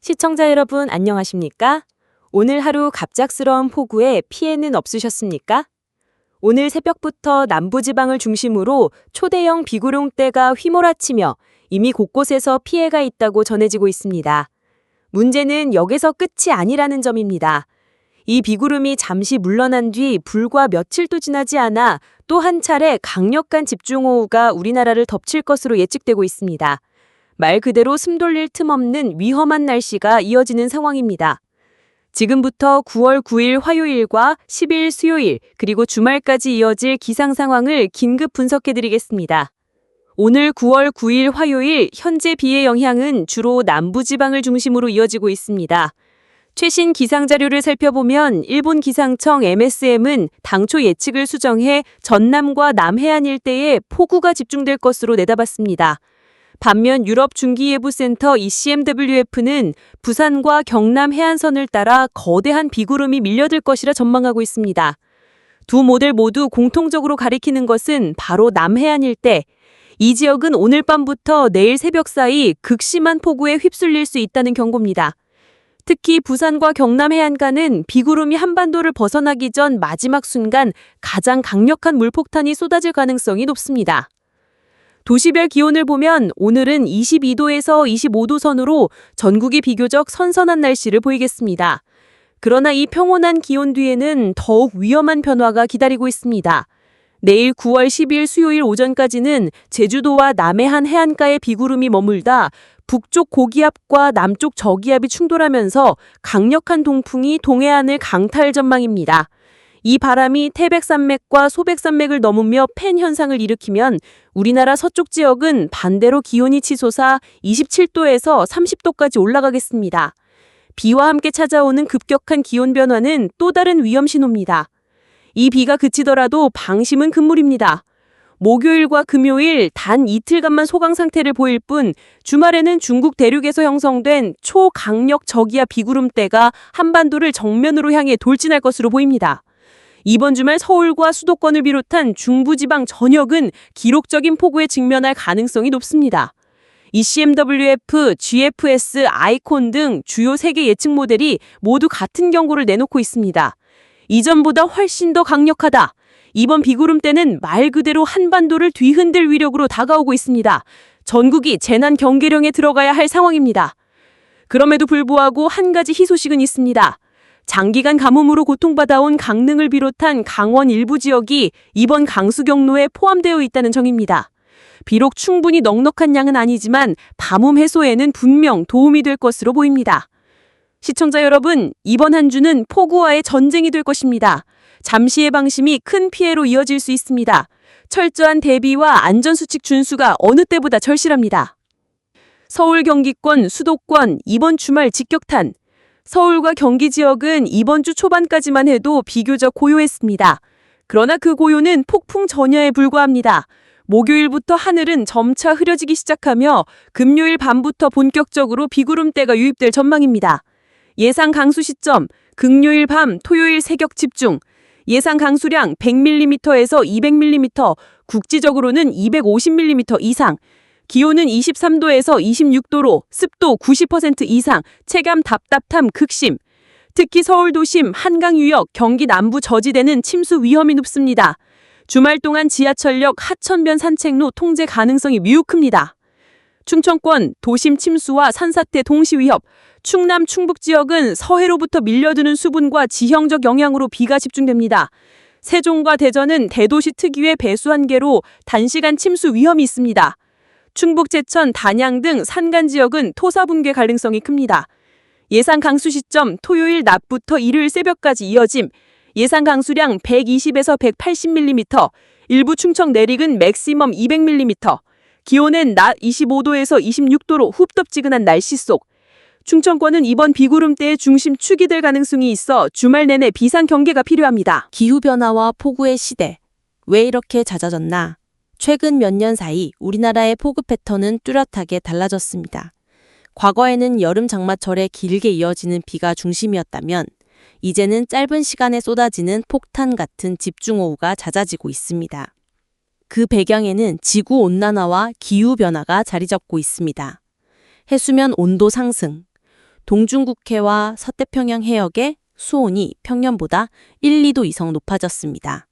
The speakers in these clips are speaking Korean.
시청자 여러분 안녕하십니까? 오늘 하루 갑작스러운 폭우에 피해는 없으셨습니까? 오늘 새벽부터 남부지방을 중심으로 초대형 비구름대가 휘몰아치며 이미 곳곳에서 피해가 있다고 전해지고 있습니다. 문제는 여기서 끝이 아니라는 점입니다. 이 비구름이 잠시 물러난 뒤 불과 며칠도 지나지 않아 또 한 차례 강력한 집중호우가 우리나라를 덮칠 것으로 예측되고 있습니다. 말 그대로 숨 돌릴 틈 없는 위험한 날씨가 이어지는 상황입니다. 지금부터 9월 9일 화요일과 10일 수요일 그리고 주말까지 이어질 기상 상황을 긴급 분석해드리겠습니다. 오늘 9월 9일 화요일 현재 비의 영향은 주로 남부지방을 중심으로 이어지고 있습니다. 최신 기상 자료를 살펴보면 일본 기상청 MSM은 당초 예측을 수정해 전남과 남해안 일대에 폭우가 집중될 것으로 내다봤습니다. 반면 유럽 중기예보센터 ECMWF는 부산과 경남 해안선을 따라 거대한 비구름이 밀려들 것이라 전망하고 있습니다. 두 모델 모두 공통적으로 가리키는 것은 바로 남해안 일대. 이 지역은 오늘 밤부터 내일 새벽 사이 극심한 폭우에 휩쓸릴 수 있다는 경고입니다. 특히 부산과 경남 해안가는 비구름이 한반도를 벗어나기 전 마지막 순간 가장 강력한 물폭탄이 쏟아질 가능성이 높습니다. 도시별 기온을 보면 오늘은 22도에서 25도 선으로 전국이 비교적 선선한 날씨를 보이겠습니다. 그러나 이 평온한 기온 뒤에는 더욱 위험한 변화가 기다리고 있습니다. 내일 9월 10일 수요일 오전까지는 제주도와 남해안 해안가에 비구름이 머물다 북쪽 고기압과 남쪽 저기압이 충돌하면서 강력한 동풍이 동해안을 강타할 전망입니다. 이 바람이 태백산맥과 소백산맥을 넘으며 팬 현상을 일으키면 우리나라 서쪽 지역은 반대로 기온이 치솟아 27도에서 30도까지 올라가겠습니다. 비와 함께 찾아오는 급격한 기온 변화는 또 다른 위험 신호입니다. 이 비가 그치더라도 방심은 금물입니다. 목요일과 금요일 단 이틀간만 소강 상태를 보일 뿐 주말에는 중국 대륙에서 형성된 초강력 저기압 비구름대가 한반도를 정면으로 향해 돌진할 것으로 보입니다. 이번 주말 서울과 수도권을 비롯한 중부지방 전역은 기록적인 폭우에 직면할 가능성이 높습니다. ECMWF, GFS, 아이콘 등 주요 세계 예측 모델이 모두 같은 경고를 내놓고 있습니다. 이전보다 훨씬 더 강력하다. 이번 비구름대는 말 그대로 한반도를 뒤흔들 위력으로 다가오고 있습니다. 전국이 재난 경계령에 들어가야 할 상황입니다. 그럼에도 불구하고 한 가지 희소식은 있습니다. 장기간 가뭄으로 고통받아온 강릉을 비롯한 강원 일부 지역이 이번 강수 경로에 포함되어 있다는 정입니다. 비록 충분히 넉넉한 양은 아니지만 가뭄 해소에는 분명 도움이 될 것으로 보입니다. 시청자 여러분, 이번 한 주는 폭우와의 전쟁이 될 것입니다. 잠시의 방심이 큰 피해로 이어질 수 있습니다. 철저한 대비와 안전수칙 준수가 어느 때보다 절실합니다. 서울 경기권, 수도권, 이번 주말 직격탄. 서울과 경기 지역은 이번 주 초반까지만 해도 비교적 고요했습니다. 그러나 그 고요는 폭풍 전야에 불과합니다. 목요일부터 하늘은 점차 흐려지기 시작하며 금요일 밤부터 본격적으로 비구름대가 유입될 전망입니다. 예상 강수 시점, 금요일 밤, 토요일 새벽 집중. 예상 강수량 100mm에서 200mm, 국지적으로는 250mm 이상. 기온은 23도에서 26도로 습도 90% 이상, 체감 답답함 극심. 특히 서울 도심, 한강 유역, 경기 남부 저지대는 침수 위험이 높습니다. 주말 동안 지하철역 하천변 산책로 통제 가능성이 매우 큽니다. 충청권, 도심 침수와 산사태 동시 위협. 충남 충북 지역은 서해로부터 밀려드는 수분과 지형적 영향으로 비가 집중됩니다. 세종과 대전은 대도시 특유의 배수 한계로 단시간 침수 위험이 있습니다. 충북 제천, 단양 등 산간 지역은 토사 붕괴 가능성이 큽니다. 예상 강수 시점 토요일 낮부터 일요일 새벽까지 이어짐. 예상 강수량 120에서 180mm, 일부 충청 내륙은 맥시멈 200mm. 기온은 낮 25도에서 26도로 후덥지근한 날씨 속. 충청권은 이번 비구름대의 중심축이 될 가능성이 있어 주말 내내 비상 경계가 필요합니다. 기후변화와 폭우의 시대. 왜 이렇게 잦아졌나? 최근 몇 년 사이 우리나라의 폭우 패턴은 뚜렷하게 달라졌습니다. 과거에는 여름 장마철에 길게 이어지는 비가 중심이었다면 이제는 짧은 시간에 쏟아지는 폭탄 같은 집중호우가 잦아지고 있습니다. 그 배경에는 지구온난화와 기후변화가 자리 잡고 있습니다. 해수면 온도 상승, 동중국해와 서태평양 해역의 수온이 평년보다 1, 2도 이상 높아졌습니다.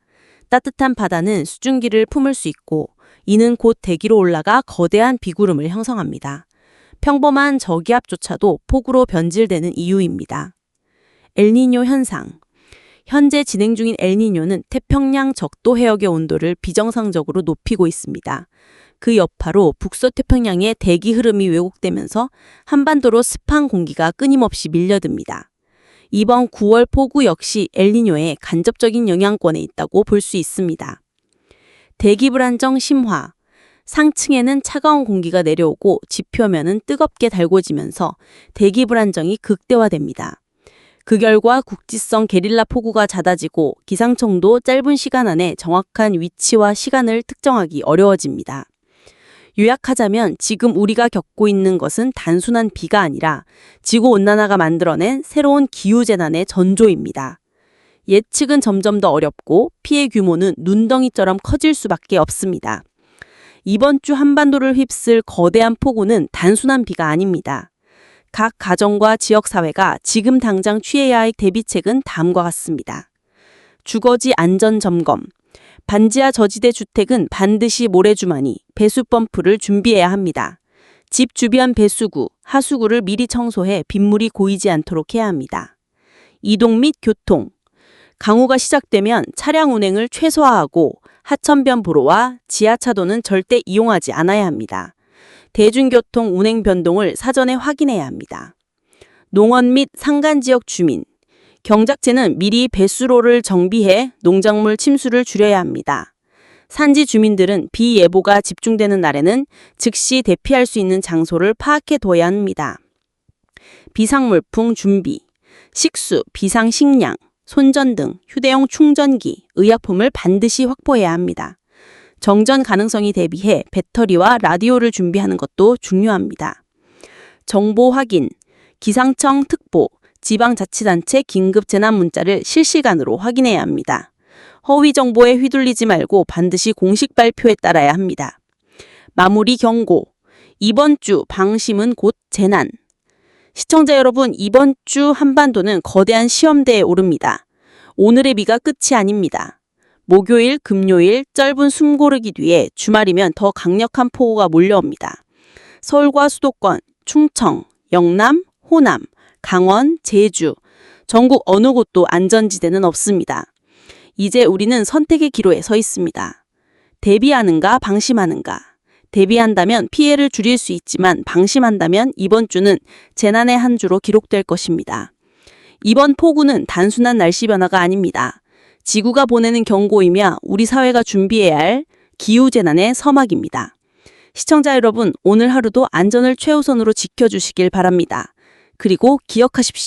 따뜻한 바다는 수증기를 품을 수 있고 이는 곧 대기로 올라가 거대한 비구름을 형성합니다. 평범한 저기압조차도 폭우로 변질되는 이유입니다. 엘니뇨 현상. 현재 진행 중인 엘니뇨는 태평양 적도 해역의 온도를 비정상적으로 높이고 있습니다. 그 여파로 북서태평양의 대기 흐름이 왜곡되면서 한반도로 습한 공기가 끊임없이 밀려듭니다. 이번 9월 폭우 역시 엘니뇨의 간접적인 영향권에 있다고 볼 수 있습니다. 대기 불안정 심화. 상층에는 차가운 공기가 내려오고 지표면은 뜨겁게 달궈지면서 대기 불안정이 극대화됩니다. 그 결과 국지성 게릴라 폭우가 잦아지고 기상청도 짧은 시간 안에 정확한 위치와 시간을 특정하기 어려워집니다. 요약하자면 지금 우리가 겪고 있는 것은 단순한 비가 아니라 지구온난화가 만들어낸 새로운 기후재난의 전조입니다. 예측은 점점 더 어렵고 피해 규모는 눈덩이처럼 커질 수밖에 없습니다. 이번 주 한반도를 휩쓸 거대한 폭우는 단순한 비가 아닙니다. 각 가정과 지역사회가 지금 당장 취해야 할 대비책은 다음과 같습니다. 주거지 안전점검. 반지하 저지대 주택은 반드시 모래주머니, 배수펌프를 준비해야 합니다. 집 주변 배수구, 하수구를 미리 청소해 빗물이 고이지 않도록 해야 합니다. 이동 및 교통. 강우가 시작되면 차량 운행을 최소화하고 하천변 도로와 지하차도는 절대 이용하지 않아야 합니다. 대중교통 운행 변동을 사전에 확인해야 합니다. 농원 및 산간지역 주민. 경작지는 미리 배수로를 정비해 농작물 침수를 줄여야 합니다. 산지 주민들은 비 예보가 집중되는 날에는 즉시 대피할 수 있는 장소를 파악해 둬야 합니다. 비상물품 준비. 식수, 비상식량, 손전등, 휴대용 충전기, 의약품을 반드시 확보해야 합니다. 정전 가능성이 대비해 배터리와 라디오를 준비하는 것도 중요합니다. 정보 확인. 기상청 특보, 지방자치단체 긴급재난 문자를 실시간으로 확인해야 합니다. 허위 정보에 휘둘리지 말고 반드시 공식 발표에 따라야 합니다. 마무리 경고. 이번 주 방심은 곧 재난. 시청자 여러분, 이번 주 한반도는 거대한 시험대에 오릅니다. 오늘의 비가 끝이 아닙니다. 목요일, 금요일 짧은 숨고르기 뒤에 주말이면 더 강력한 폭우가 몰려옵니다. 서울과 수도권, 충청, 영남, 호남, 강원, 제주, 전국 어느 곳도 안전지대는 없습니다. 이제 우리는 선택의 기로에 서 있습니다. 대비하는가, 방심하는가. 대비한다면 피해를 줄일 수 있지만 방심한다면 이번 주는 재난의 한 주로 기록될 것입니다. 이번 폭우는 단순한 날씨 변화가 아닙니다. 지구가 보내는 경고이며 우리 사회가 준비해야 할 기후재난의 서막입니다. 시청자 여러분, 오늘 하루도 안전을 최우선으로 지켜주시길 바랍니다. 그리고 기억하십시오.